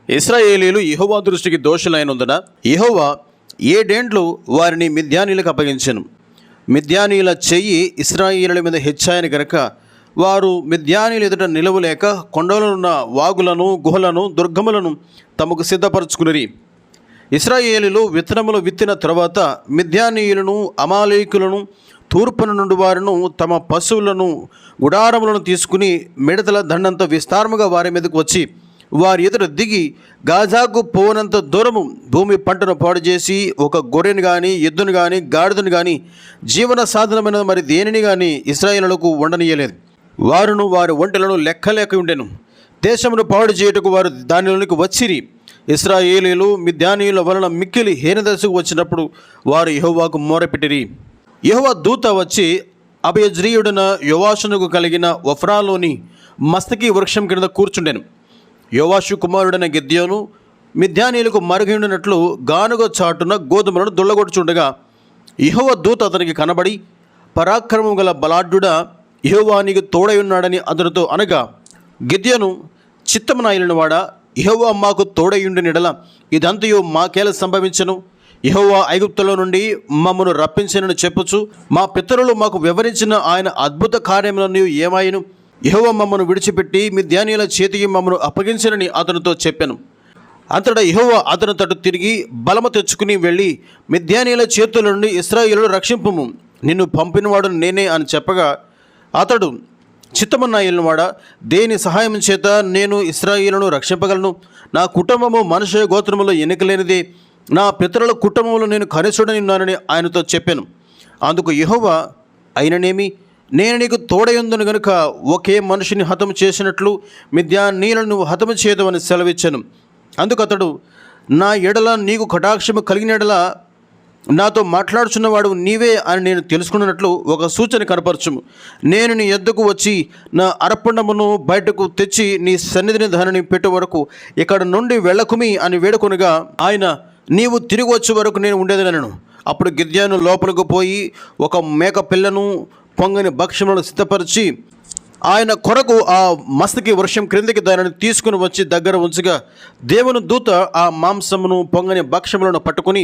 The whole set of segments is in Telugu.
ఇశ్రాయేలీయులు యెహోవా దృష్టికి దోషులైనందున యెహోవా 7 ఏండ్లు వారిని మిద్యానీయులకు అప్పగించెను. మిద్యానీయుల చెయ్యి ఇశ్రాయేలీయుల మీద హెచ్చాయని గనక వారు మిద్యానీయుల ఎదుట నిలవలేక కొండలనున్న వాగులను, గుహలను, దుర్గములను తమకు సిద్ధపరచుకునిరి. ఇశ్రాయేలీయులు విత్తనములు విత్తిన తర్వాత మిద్యానీయులను, అమాలేకులను, తూర్పున నుండి వారును తమ పశువులను, గుడారములను తీసుకుని మిడతల దండంత విస్తారముగా వారి మీదకు వచ్చి వారి ఎదుట దిగి గాజాకు పోనంత దూరము భూమి పంటను పాడు చేసి ఒక గొర్రెను కానీ, ఎద్దును కానీ, గాడిదను కానీ, జీవన సాధనమైన మరి దేనిని కానీ ఇశ్రాయేలులకు ఉండనీయలేదు. వారును వారి ఒంటెలను లెక్కలేక ఉండెను. దేశమును పాడు చేయుటకు వారు దానిలోనికి వచ్చిరి. ఇశ్రాయేలీయులు మిద్యానీయుల వలన మిక్కిలి హీనదశకు వచ్చినప్పుడు వారు యెహోవాకు మొరపెట్టిరి. యెహోవా దూత వచ్చి అబయజ్రీయుడైన యోవాషునకు కలిగిన ఒఫ్రాలోని మస్తకి వృక్షం కింద కూర్చుండెను. యోవాషు కుమారుడైన గిద్యోను మిద్యానీయులకు మరుగైనట్లు గానుగ చాటున గోధుమలను దుళ్ళగొట్టుచుండగా యెహోవా దూత అతనికి కనబడి, పరాక్రమం గల బలాఢ్యుడా, యెహోవా నీకు తోడై ఉన్నాడని అతనితో అనగా, గిద్యోను చిత్తమునాయలిన వాడా, యెహోవా మాకు తోడయుండిన యెడల ఇదంతయు మాకేల సంభవించను? యెహోవా ఐగుప్తులో నుండి మమ్మను రప్పించినని చెప్పుచు మా పితరులు మాకు వివరించిన ఆయన అద్భుత కార్యములను ఏమాయను? యెహోవా మమ్మను విడిచిపెట్టి మిద్యానీయుల చేతికి మమ్మను అప్పగించనని అతనితో చెప్పాను. అంతటా యెహోవా అతని తట్టు తిరిగి బలము తెచ్చుకుని వెళ్ళి, మిద్యానీయుల చేతుల నుండి ఇశ్రాయేలును రక్షింపుము, నిన్ను పంపినవాడు నేనే అని చెప్పగా, అతడు చిత్తమున్నాయలినవాడా, దేని సహాయం చేత నేను ఇశ్రాయేలును రక్షింపగలను? నా కుటుంబము మనుష్య గోత్రములో ఎన్నికలేనిదే, నా పితరుల కుటుంబంలో నేను కనిష్ఠుడని ఉన్నానని ఆయనతో చెప్పాను. అందుకు యెహోవా, అయిననేమి, నేను నీకు తోడయుందును గనుక ఒకే మనిషిని హతము చేసినట్లు మిద్యానీయులను నువ్వు హతము చేయదవని సెలవిచ్చాను. అందుకు అతడు, నా ఎడల నీకు కటాక్షము కలిగిన ఎడల నాతో మాట్లాడుచున్నవాడు నీవే అని నేను తెలుసుకున్నట్లు ఒక సూచన కనపరచుము. నేను నీ యొద్దకు వచ్చి నా అర్పణమును బయటకు తెచ్చి నీ సన్నిధిని ధనని పెట్టే వరకు ఇక్కడ నుండి వెళ్ళకుమి అని వేడుకొనగా, ఆయన, నీవు తిరిగి వచ్చే వరకు నేను ఉండేదనను. అప్పుడు గిద్యోను లోపలకు పోయి ఒక మేక పిల్లను, పొంగని భక్ష్యములను సిద్ధపరిచి ఆయన కొరకు ఆ మస్తకి వృక్షం క్రిందికి దానిని తీసుకుని వచ్చి దగ్గర ఉంచగా, దేవుని దూత ఆ మాంసమును, పొంగని భక్ష్యములను పట్టుకుని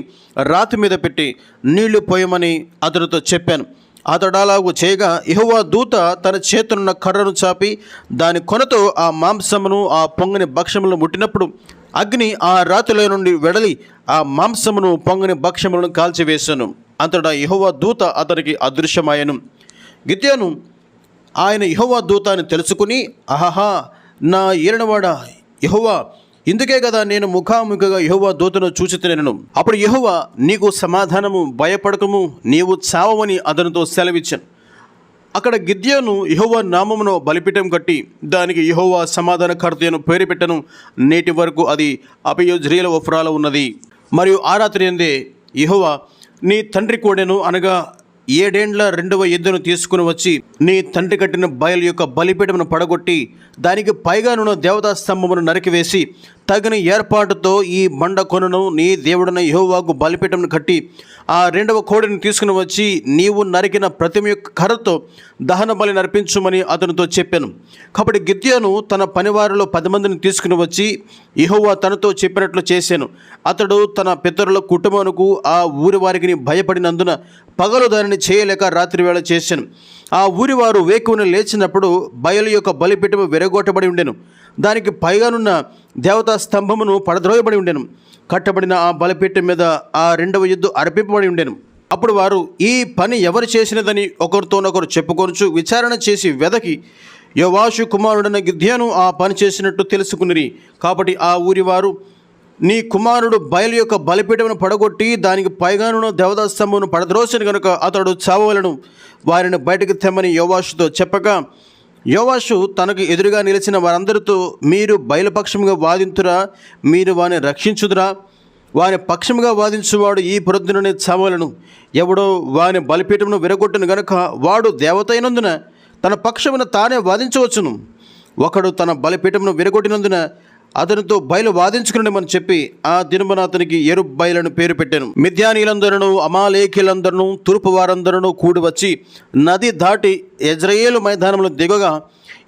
రాతి మీద పెట్టి నీళ్లు పోయమని అతనితో చెప్పాను. అతడు అలాగూ చేయగా యెహోవా దూత తన చేతులున్న కర్రను చాపి దాని కొనతో ఆ మాంసమును, ఆ పొంగని భక్ష్యములను ముట్టినప్పుడు అగ్ని ఆ రాతిలో నుండి వెడలి ఆ మాంసమును, పొంగని భక్ష్యములను కాల్చివేశాను. అంతటా యెహోవా దూత అతనికి అదృశ్యమాయను. గిద్యోను ఆయన యెహోవా దూత అని తెలుసుకుని, ఆహా, నా ఏలినవాడా యెహోవా, ఇందుకే కదా నేను ముఖాముఖిగా యెహోవా దూతను చూచితినెను. అప్పుడు యెహోవా, నీకు సమాధానము, భయపడకము, నీవు చావమని అతనితో సెలవిచ్చాను. అక్కడ గిద్యోను యెహోవా నామమును బలిపీఠం కట్టి దానికి యెహోవా సమాధానకర్త అని పేరు పెట్టెను. నేటి వరకు అది అబయజ్రీయుల ఒఫ్రాలో ఉన్నది. మరియు ఆ రాత్రి అందే యెహోవా, నీ తండ్రి కోడెను అనగా 7 ఏండ్ల 2వ ఎద్దును తీసుకుని వచ్చి నీ తండ్రి కట్టిన బయలు యొక్క బలిపీఠమును పడగొట్టి దానికి పైగానున్న దేవతా స్తంభమును నరికివేసి తగిన ఏర్పాటుతో ఈ బండ కొనను నీ దేవుడైన యెహోవాకు బలిపీఠమును కట్టి ఆ 2వ కోడిని తీసుకుని వచ్చి నీవు నరికిన ప్రతిమ యొక్క కర్రతో దహన బలి నర్పించుమని అతనితో చెప్పాను. కాబట్టి గిద్యోను తన పనివారిలో 10 మందిని తీసుకుని వచ్చి యెహోవా తనతో చెప్పినట్లు చేశాను. అతడు తన పితరుల కుటుంబమునకు ఆ ఊరి వారికి భయపడినందున పగలు దానిని చేయలేక రాత్రి వేళ చేశాను. ఆ ఊరి వారు వేకువని లేచినప్పుడు బయలు యొక్క బలిపీఠము విరగొట్టబడి ఉండెను. దానికి పైగానున్న దేవతా స్తంభమును పడద్రోయబడి ఉండెను. కట్టబడిన ఆ బలిపీఠం మీద ఆ 2వ ఎద్దు అర్పింపబడి ఉండెను. అప్పుడు వారు ఈ పని ఎవరు చేసినదని ఒకరితోనొకరు చెప్పుకొనుచు విచారణ చేసి వెదకి యోవాషు కుమారుడైన గిద్యోను ఆ పని చేసినట్టు తెలుసుకునిరి. కాబట్టి ఆ ఊరి వారు, నీ కుమారుడు బయలు యొక్క బలిపీఠమును పడగొట్టి దానికి పైగానున్న దేవతా స్తంభమును పడద్రోసిన కనుక అతడు చావవలెను, వారిని బయటకు తెమ్మని యోవాషుతో చెప్పగా, యోవాషు తనకు ఎదురుగా నిలిచిన వారందరితో, మీరు బయలుపక్షముగా వాదింతురా, మీరు వాని రక్షించుదురా? వాని పక్షముగా వాదించువాడు ఈ ప్రొద్దుననే చావలను. ఎవడో వాని బలిపీఠమును విరగొట్టును గనుక వాడు దేవత అయినందున తన పక్షమున తానే వాదించవచ్చును. ఒకడు తన బలిపీఠమును విరగొట్టినందున అతనితో బయలు వాదించుకుని చెప్పి ఆ దినమున అతనికి యెరుబ్బయలను పేరు పెట్టాను. మిద్యానీయులందరూ, అమాలేకీలందరూ, తూర్పు వారందరూ కూడి వచ్చి నది దాటి యెజ్రెయేలు మైదానంలో దిగగా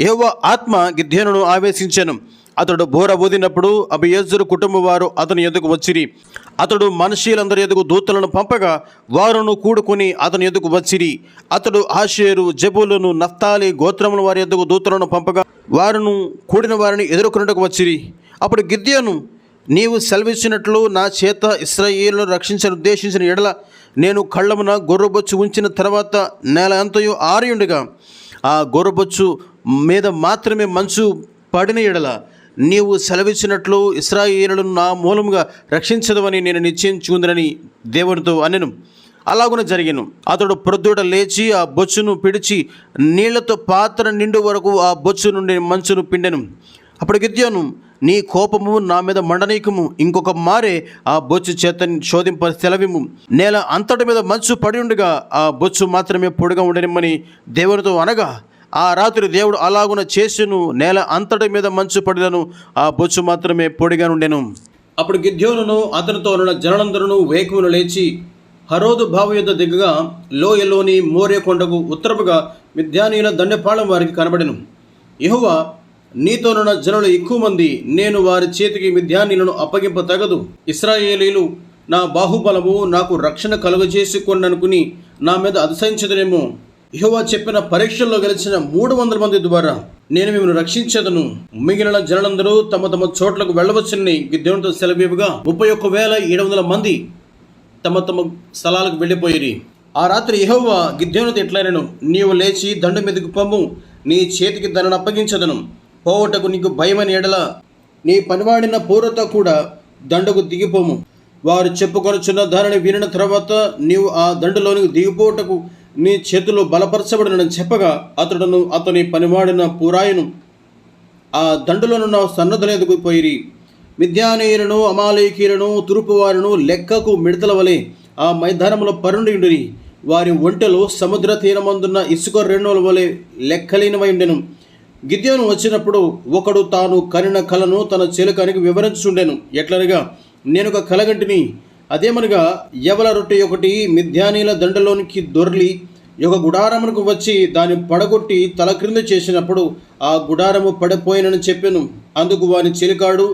యెహోవా ఆత్మ గిద్యోనును ఆవేశించాను. అతడు బోర ఊదినప్పుడు అబియెజరు కుటుంబం వారు అతని ఎదుగు వచ్చిరి. అతడు మనుషులందరి ఎదుగు దూతలను పంపగా వారును కూడుకుని అతని ఎదుగు వచ్చిరి. అతడు ఆషేరు, జెబూలూను, నఫ్తాలి గోత్రముల వారి ఎదుగు దూతలను పంపగా వారును కూడిన వారిని ఎదుర్కొనుటకు వచ్చిరి. అప్పుడు గిద్యోను, నీవు సెలవిచ్చినట్లు నా చేత ఇశ్రాయేలును రక్షించని ఉద్దేశించిన ఎడల నేను కళ్ళమున గొర్రెబొచ్చు ఉంచిన తర్వాత నేల అంతయు ఆరియుండగా ఆ గొర్రెబొచ్చు మీద మాత్రమే మంచు పడిన ఎడల నీవు సెలవిచ్చినట్లు ఇశ్రాయేలును నా మూలముగా రక్షించదవని నేను నిశ్చయించుకుందనని దేవునితో అనెను. అలాగున జరిగెను. అతడు ప్రొద్దుట లేచి ఆ బొచ్చును పిడిచి నీళ్లతో పాత్ర నిండు వరకు ఆ బొచ్చు నుండి మంచును పిండెను. అప్పుడు గిద్యోను, నీ కోపము నా మీద మండనీకము, ఇంకొక మారే ఆ బొచ్చు చేత శోధింప సెలవిము. నేల అంతటి మీద మంచు పడి ఉండగా ఆ బొచ్చు మాత్రమే పొడిగా ఉండనిమ్మని దేవునితో అనగా ఆ రాత్రి దేవుడు అలాగున చేసెను. నేల అంతటి మీద మంచు పడినను ఆ బొచ్చు మాత్రమే పొడిగా ఉండెను. అప్పుడు గిద్యోనును అతనితో ఉన్న జనులందరూ వేకువను లేచి హరోదు బావి యొద్ద దిగగా లోయలోని మోరే కొండకు ఉత్తరముగా మిద్యానీయుల దండెపాళెం వారికి కనబడెను. యెహోవా, నీతోనున్న జనులు ఎక్కువ మంది, నేను వారి చేతికి మిద్యానీయులను అప్పగింప తగదు. ఇశ్రాయేలీలు నా బాహుబలము నాకు రక్షణ కలుగజేసుకొననుకుని నా మీద అతిశయించదనేమో. యెహోవా చెప్పిన పరీక్షల్లో గెలిచిన 300 మంది ద్వారా నేను మిమ్మల్ని రక్షించదను. మిగిలిన జనులందరూ తమ తమ చోట్లకు వెళ్ళవచ్చని గిద్యోనుతో సెలవివ్వగా 31,700 మంది తమ తమ స్థలాలకు వెళ్ళిపోయిరి. ఆ రాత్రి యెహోవా గిద్యోనుతో ఇట్లనెను, నీవు లేచి దండు మీదకు పొమ్ము, నీ చేతికి దానిని అప్పగించదను. పోవటకు నీకు భయమని ఎడల నీ పనివాడిన పూర్వతో కూడా దండకు దిగిపోము. వారు చెప్పుకొనుచున్న దానిని వినిన తర్వాత నీవు ఆ దండులోనికి దిగిపోవటకు నీ చేతులు బలపరచబడినని చెప్పగా అతడును అతని పనివాడిన పూరాయును ఆ దండులోనున్న సన్నద్ధులు పోయిరి. మిద్యానీయులను, అమాలేకీయులను, తూర్పు వారును లెక్కకు మిడతల వలె ఆ మైదానంలో పరుండి వారి ఒంటెలు సముద్ర తీరమందున్న ఇసుక రేణువుల వలె లెక్కలేనివై ఉండెను. గిద్యోను వచ్చినప్పుడు ఒకడు తాను కనిన కలను తన చెలుకానికి వివరించుండెను. ఎట్లనగా, నేను ఒక కలగంటిని, అదేమనగా యవల రొట్టె ఒకటి మిద్యానీల దండలోనికి దొర్లి ఒక గుడారమునకు వచ్చి దాన్ని పడగొట్టి తల క్రింద చేసినప్పుడు ఆ గుడారము పడిపోయినని చెప్పెను. అందుకు వాని చెలికాడు,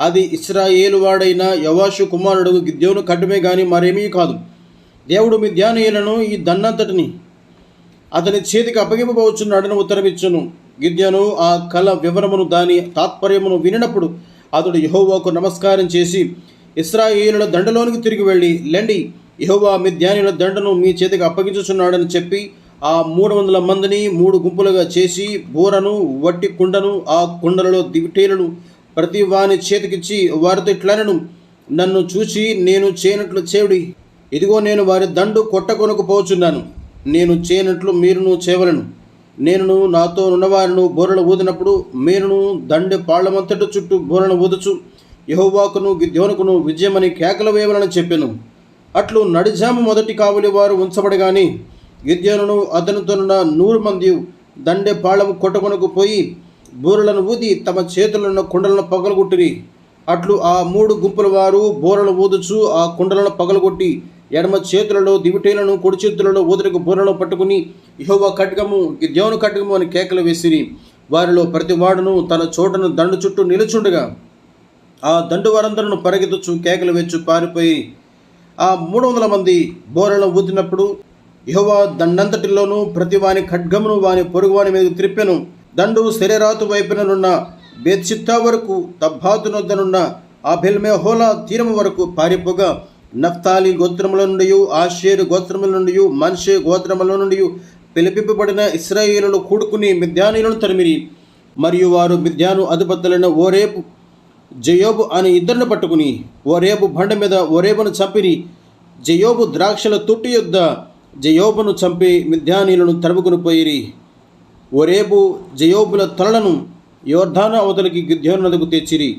అది ఇశ్రాయేలు వాడైన యెహోషు కుమారుడు గిద్యోను కడ్డమే గాని మరేమీ కాదు. దేవుడు మిద్యానీయులను ఈ దండంతటిని అతని చేతికి అప్పగింపబోచున్నాడని ఉత్తరమిచ్చును. గిద్యోను ఆ కల వివరమును దాని తాత్పర్యమును వినినప్పుడు అతడు యెహోవాకు నమస్కారం చేసి ఇశ్రాయేలుల దండలోనికి తిరిగి వెళ్ళి, లెండి, యెహోవా మిద్యానీయుల దండను మీ చేతికి అప్పగించుచున్నాడని చెప్పి ఆ 300 మందిని 3 గుంపులుగా చేసి బూరను, వట్టి కుండను, ఆ కుండలలో దివిటీలను ప్రతి వాని చేతికిచ్చి వారితో ఇట్లనెను, నన్ను చూచి నేను చేయనట్లు చేయుడి. ఇదిగో నేను వారి దండు కొట్టకొనకు పోచున్నాను. నేను చేయనట్లు మీరును చేయవలను. నేనును నాతో ఉన్నవారిను బోరలు ఊదినప్పుడు మీరును దండె పాళ్లమంతటి చుట్టూ బోరను ఊదుచు యెహోవాకును గిద్యోనుకును విజయమని కేకలు వేయవలని చెప్పెను. అట్లు నడిజాము మొదటి కావలి వారు ఉంచబడగాని గిద్యోనును అతనితోనున్న 100 మంది దండె పాళము కొట్టకొనకు పోయి బూరలను ఊది తమ చేతులను కుండలను పగలగొట్టిరి. అట్లు ఆ 3 గుంపుల వారు బూరలు ఊదుచు ఆ కుండలను పగలగొట్టి ఎడమ చేతులలో దివిటీలను, కుడి చేతులలో ఊదరకు బూరలను పట్టుకుని యెహోవా ఖడ్గము, గిద్యోను ఖడ్గము అని కేకలు వేసిరి. వారిలో ప్రతి వాడును తన చోటను దండు చుట్టూ నిలుచుండగా ఆ దండు వారందరూ పరిగెత్తుచు కేకలు వేచు పారిపోయి ఆ 300 మంది బోరలను ఊదినప్పుడు యెహోవా దండంతటిలోనూ ప్రతి వాని ఖడ్గమును వాని పొరుగు వాని మీద త్రిప్పెను. దండు శరీరాతు వైపుననున్న బేత్షిత్తా వరకు, తబ్బాతు నొద్దనున్న ఆబెల్మెహోలా తీరము వరకు పారిపోగా నఫ్తాలి గోత్రముల నుండి, ఆషేరు గోత్రముల నుండి, మనష్షే గోత్రముల నుండి పిలిపింపబడిన ఇశ్రాయేలులు కూడుకుని మిద్యానీయులను తరిమిరి. మరియు వారు మిద్యాను అధిపతులైన ఓరేబు, జయోబు అని ఇద్దరిని పట్టుకుని ఓరేబు బండ మీద ఓరేబును చంపిరి. జయోబు ద్రాక్షల తొట్టి యొద్ద జయోబును చంపి మిద్యానీయులను తరుముకుని పోయిరి. ఓరేబు, జయోబుల తలలను యోర్దాను అవతలికి గిద్యోను నదికి తెచ్చిరి.